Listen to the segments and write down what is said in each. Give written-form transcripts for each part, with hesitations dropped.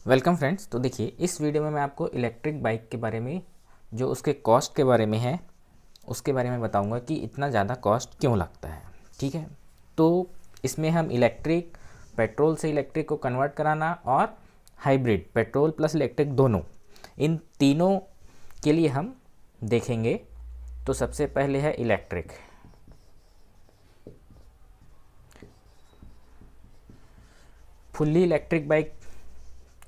Welcome friends. तो देखिए, इस वीडियो में मैं आपको इलेक्ट्रिक बाइक के बारे में, जो उसके कॉस्ट के बारे में है, उसके बारे में बताऊंगा कि इतना ज़्यादा कॉस्ट क्यों लगता है। ठीक है, तो इसमें हम इलेक्ट्रिक, पेट्रोल से इलेक्ट्रिक को कन्वर्ट कराना और हाइब्रिड, पेट्रोल प्लस इलेक्ट्रिक दोनों, इन तीनों के लिए हम देखेंगे। तो सबसे पहले है इलेक्ट्रिक। फुल्ली इलेक्ट्रिक बाइक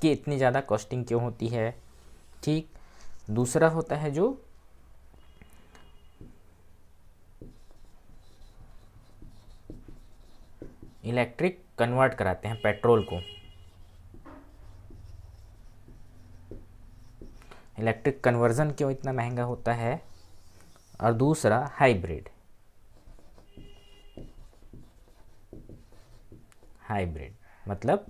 की इतनी ज़्यादा कॉस्टिंग क्यों होती है। ठीक, दूसरा होता है जो इलेक्ट्रिक कन्वर्ट कराते हैं पेट्रोल को, इलेक्ट्रिक कन्वर्जन क्यों इतना महंगा होता है। और दूसरा हाइब्रिड। हाइब्रिड मतलब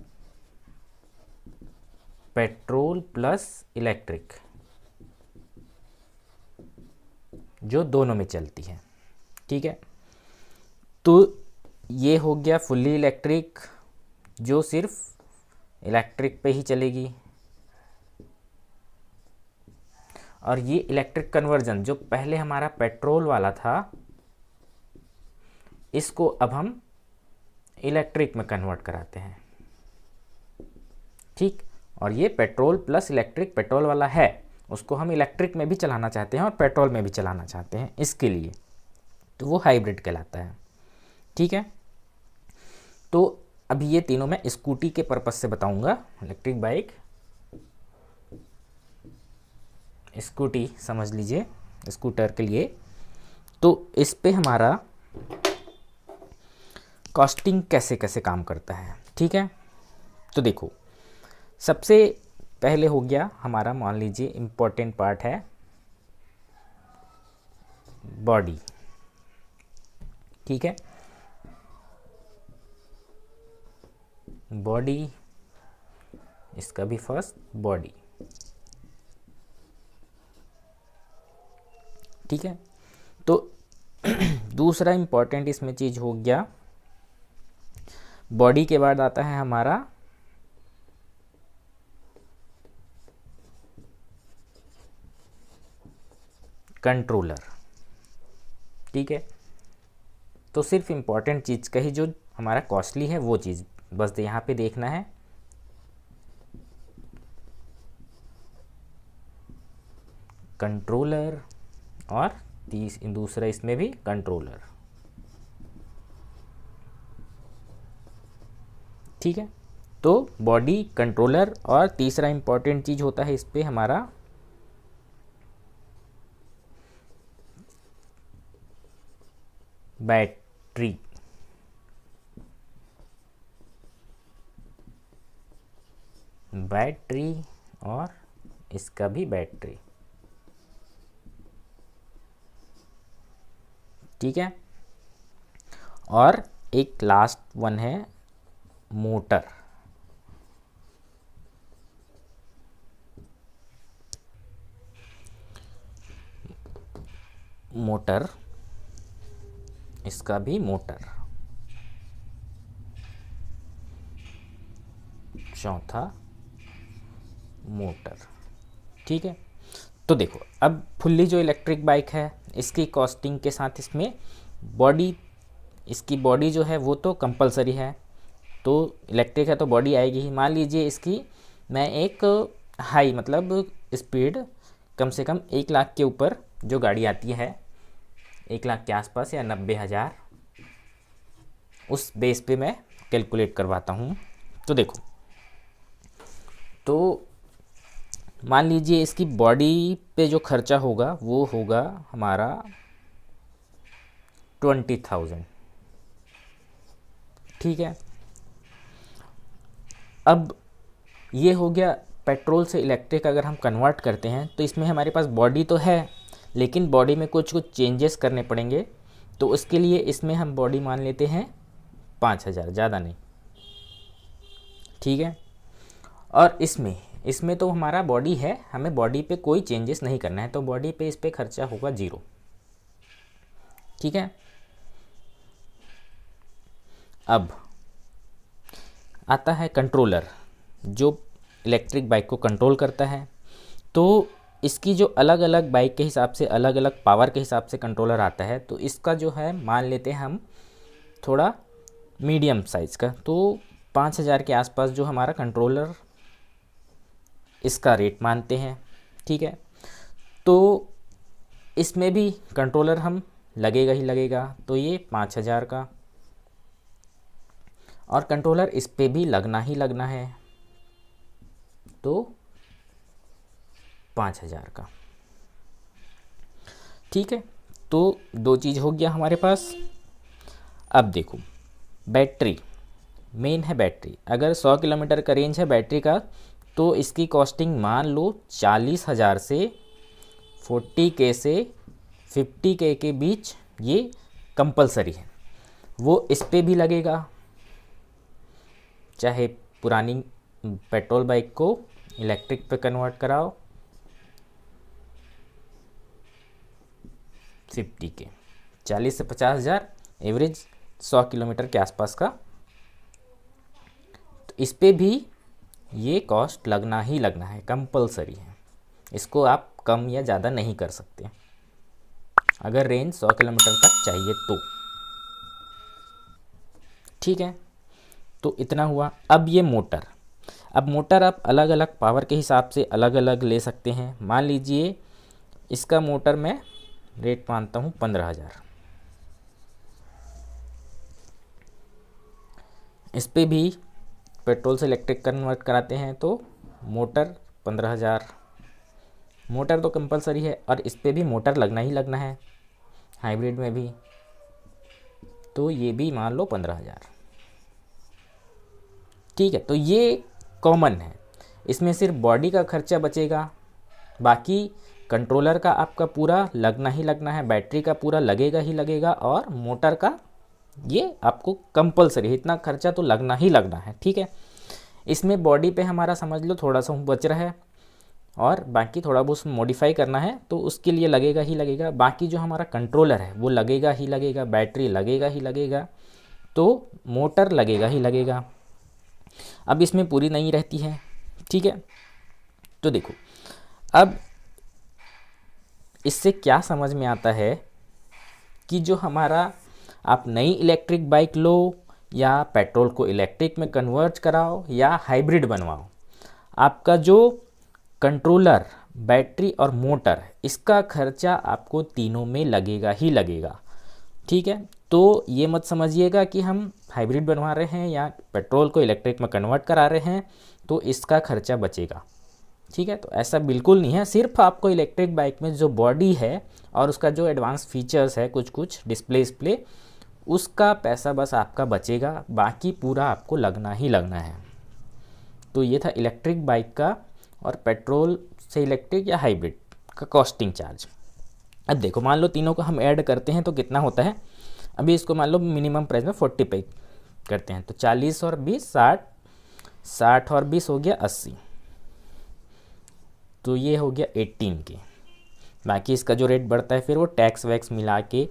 पेट्रोल प्लस इलेक्ट्रिक, जो दोनों में चलती है। ठीक है, तो ये हो गया फुल्ली इलेक्ट्रिक, जो सिर्फ इलेक्ट्रिक पे ही चलेगी। और ये इलेक्ट्रिक कन्वर्जन जो पहले हमारा पेट्रोल वाला था, इसको अब हम इलेक्ट्रिक में कन्वर्ट कराते हैं। ठीक, और ये पेट्रोल प्लस इलेक्ट्रिक, पेट्रोल वाला है उसको हम इलेक्ट्रिक में भी चलाना चाहते हैं और पेट्रोल में भी चलाना चाहते हैं, इसके लिए तो वो हाइब्रिड कहलाता है। ठीक है, तो अभी ये तीनों मैं स्कूटी के पर्पस से बताऊंगा। इलेक्ट्रिक बाइक, स्कूटी समझ लीजिए, स्कूटर के लिए। तो इस पे हमारा कॉस्टिंग कैसे कैसे काम करता है। ठीक है, तो देखो, सबसे पहले हो गया हमारा, मान लीजिए इम्पोर्टेंट पार्ट है बॉडी। ठीक है, बॉडी, इसका भी फर्स्ट बॉडी। ठीक है, तो दूसरा इम्पोर्टेंट इसमें चीज़ हो गया, बॉडी के बाद आता है हमारा कंट्रोलर। ठीक है, तो सिर्फ इम्पोर्टेंट चीज़ का ही जो हमारा कॉस्टली है वो चीज़ बस यहाँ पे देखना है। कंट्रोलर और दूसरा इसमें भी कंट्रोलर। ठीक है, तो बॉडी, कंट्रोलर और तीसरा इंपॉर्टेंट चीज़ होता है इस पे हमारा बैटरी। बैटरी और इसका भी बैटरी। ठीक है, और एक लास्ट वन है मोटर। मोटर, इसका भी मोटर। चौथा मोटर। ठीक है, तो देखो, अब फुल्ली जो इलेक्ट्रिक बाइक है, इसकी कॉस्टिंग के साथ इसमें बॉडी, इसकी बॉडी जो है वो तो कंपलसरी है, तो इलेक्ट्रिक है तो बॉडी आएगी ही। मान लीजिए इसकी मैं एक हाई, मतलब स्पीड कम से कम 1 लाख के ऊपर जो गाड़ी आती है, 1 लाख के आसपास या 90,000, उस बेस पे मैं कैलकुलेट करवाता हूँ। तो देखो, तो मान लीजिए इसकी बॉडी पे जो खर्चा होगा वो होगा हमारा 20,000। ठीक है, अब ये हो गया पेट्रोल से इलेक्ट्रिक। अगर हम कन्वर्ट करते हैं तो इसमें हमारे पास बॉडी तो है, लेकिन बॉडी में कुछ कुछ चेंजेस करने पड़ेंगे। तो उसके लिए इसमें हम बॉडी मान लेते हैं 5,000, ज़्यादा नहीं। ठीक है, और इसमें तो हमारा बॉडी है, हमें बॉडी पे कोई चेंजेस नहीं करना है, तो बॉडी पे इस पे खर्चा होगा 0। ठीक है, अब आता है कंट्रोलर, जो इलेक्ट्रिक बाइक को कंट्रोल करता है। तो इसकी जो अलग अलग बाइक के हिसाब से अलग अलग पावर के हिसाब से कंट्रोलर आता है। तो इसका जो है मान लेते हैं हम थोड़ा मीडियम साइज़ का, तो 5000 के आसपास जो हमारा कंट्रोलर इसका रेट मानते हैं। ठीक है, तो इसमें भी कंट्रोलर हम लगेगा ही लगेगा, तो ये 5000 का, और कंट्रोलर इस पे भी लगना ही लगना है, तो 5000 का। ठीक है, तो दो चीज़ हो गया हमारे पास। अब देखो बैटरी, मेन है बैटरी। अगर 100 किलोमीटर का रेंज है बैटरी का, तो इसकी कॉस्टिंग मान लो 40,000 से 40K से 50K के बीच ये कंपलसरी है। वो इस पे भी लगेगा, चाहे पुरानी पेट्रोल बाइक को इलेक्ट्रिक पे कन्वर्ट कराओ 50K, 40 से 50,000 एवरेज 100 किलोमीटर के आसपास का, तो इस पे भी ये कॉस्ट लगना ही लगना है, कंपलसरी है। इसको आप कम या ज़्यादा नहीं कर सकते अगर रेंज 100 किलोमीटर तक चाहिए तो। ठीक है, तो इतना हुआ। अब ये मोटर, अब मोटर आप अलग अलग पावर के हिसाब से अलग अलग ले सकते हैं। मान लीजिए इसका मोटर मैं रेट मानता हूँ 15,000। इस पे भी पेट्रोल से इलेक्ट्रिक कन्वर्ट कराते हैं तो मोटर 15,000। मोटर तो कंपलसरी है, और इस पे भी मोटर लगना ही लगना है, हाइब्रिड में भी, तो ये भी मान लो 15,000। ठीक है, तो ये कॉमन है, इसमें सिर्फ बॉडी का खर्चा बचेगा, बाकी कंट्रोलर का आपका पूरा लगना ही लगना है, बैटरी का पूरा लगेगा ही लगेगा, और मोटर का ये आपको कंपलसरी है, इतना खर्चा तो लगना ही लगना है। ठीक है, इसमें बॉडी पे हमारा समझ लो थोड़ा सा बच रहा है, और बाकी थोड़ा बहुत मॉडिफाई करना है तो उसके लिए लगेगा ही लगेगा। बाकी जो हमारा कंट्रोलर है वो लगेगा ही लगेगा, बैटरी लगेगा ही लगेगा, तो मोटर लगेगा ही लगेगा। अब इसमें पूरी नहीं रहती है। ठीक है, तो देखो अब इससे क्या समझ में आता है कि जो हमारा आप नई इलेक्ट्रिक बाइक लो या पेट्रोल को इलेक्ट्रिक में कन्वर्ट कराओ या हाइब्रिड बनवाओ, आपका जो कंट्रोलर, बैटरी और मोटर, इसका खर्चा आपको तीनों में लगेगा ही लगेगा। ठीक है, तो ये मत समझिएगा कि हम हाइब्रिड बनवा रहे हैं या पेट्रोल को इलेक्ट्रिक में कन्वर्ट करा रहे हैं तो इसका खर्चा बचेगा। ठीक है, तो ऐसा बिल्कुल नहीं है। सिर्फ आपको इलेक्ट्रिक बाइक में जो बॉडी है और उसका जो एडवांस फीचर्स है, कुछ कुछ डिस्प्ले, उसका पैसा बस आपका बचेगा, बाकी पूरा आपको लगना ही लगना है। तो ये था इलेक्ट्रिक बाइक का और पेट्रोल से इलेक्ट्रिक या हाइब्रिड का कॉस्टिंग चार्ज। अब देखो मान लो तीनों को हम ऐड करते हैं तो कितना होता है। अभी इसको मान लो मिनिमम प्राइस में 40 पे करते हैं, तो 40 और 20 60, 60 और 20 हो गया 80, तो ये हो गया 18 के। बाकी इसका जो रेट बढ़ता है फिर वो टैक्स वैक्स मिला के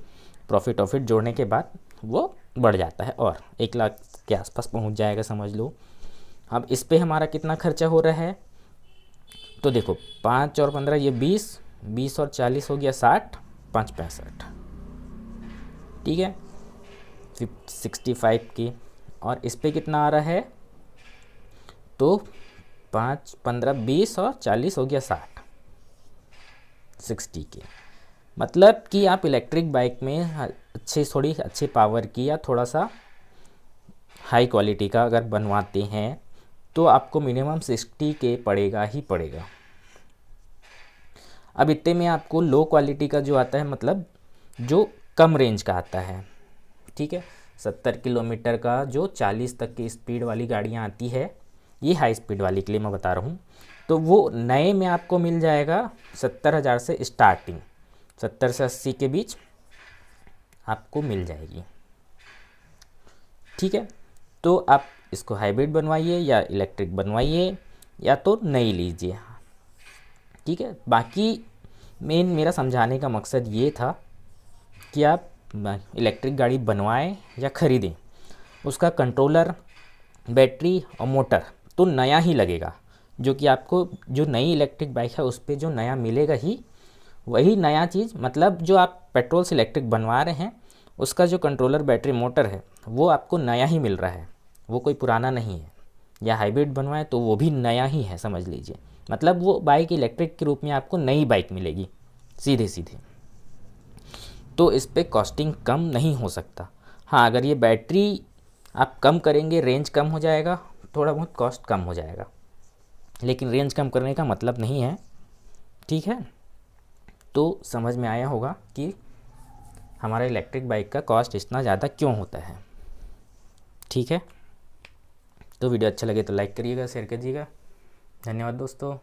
प्रॉफिट ऑफिट जोड़ने के बाद वो बढ़ जाता है और 1 लाख के आसपास पहुंच जाएगा समझ लो। अब इस पे हमारा कितना खर्चा हो रहा है, तो देखो 5 और 15 ये 20, 20 और 40 हो गया 60, 5 65। ठीक है, 65 की, और इस पे कितना आ रहा है, तो 5 15 20 और 40 हो गया 60, 60 के। मतलब कि आप इलेक्ट्रिक बाइक में थोड़ी अच्छी पावर की या थोड़ा सा हाई क्वालिटी का अगर बनवाते हैं तो आपको मिनिमम 60 के पड़ेगा ही पड़ेगा। अब इतने में आपको लो क्वालिटी का जो आता है, मतलब जो कम रेंज का आता है, ठीक है, 70 किलोमीटर का जो 40 तक की स्पीड वाली गाड़ियाँ आती है, ये हाई स्पीड वाली के लिए मैं बता रहा हूँ, तो वो नए में आपको मिल जाएगा 70,000 से स्टार्टिंग, 70 से 80 के बीच आपको मिल जाएगी। ठीक है, तो आप इसको हाइब्रिड बनवाइए या इलेक्ट्रिक बनवाइए या तो नई लीजिए। ठीक है, बाकी मेन मेरा समझाने का मकसद ये था कि आप इलेक्ट्रिक गाड़ी बनवाएं या ख़रीदें, उसका कंट्रोलर, बैटरी और मोटर तो नया ही लगेगा, जो कि आपको जो नई इलेक्ट्रिक बाइक है उस पर जो नया मिलेगा ही, वही नया चीज़, मतलब जो आप पेट्रोल से इलेक्ट्रिक बनवा रहे हैं उसका जो कंट्रोलर बैटरी मोटर है वो आपको नया ही मिल रहा है, वो कोई पुराना नहीं है। या हाइब्रिड बनवाएं तो वो भी नया ही है, समझ लीजिए। मतलब वो बाइक इलेक्ट्रिक के रूप में आपको नई बाइक मिलेगी सीधे सीधे। तो इस पर कॉस्टिंग कम नहीं हो सकता। हाँ, अगर ये बैटरी आप कम करेंगे, रेंज कम हो जाएगा, थोड़ा बहुत कॉस्ट कम हो जाएगा, लेकिन रेंज कम करने का मतलब नहीं है। ठीक है, तो समझ में आया होगा कि हमारा इलेक्ट्रिक बाइक का कॉस्ट इतना ज़्यादा क्यों होता है। ठीक है, तो वीडियो अच्छा लगे तो लाइक करिएगा, शेयर कीजिएगा। धन्यवाद दोस्तों।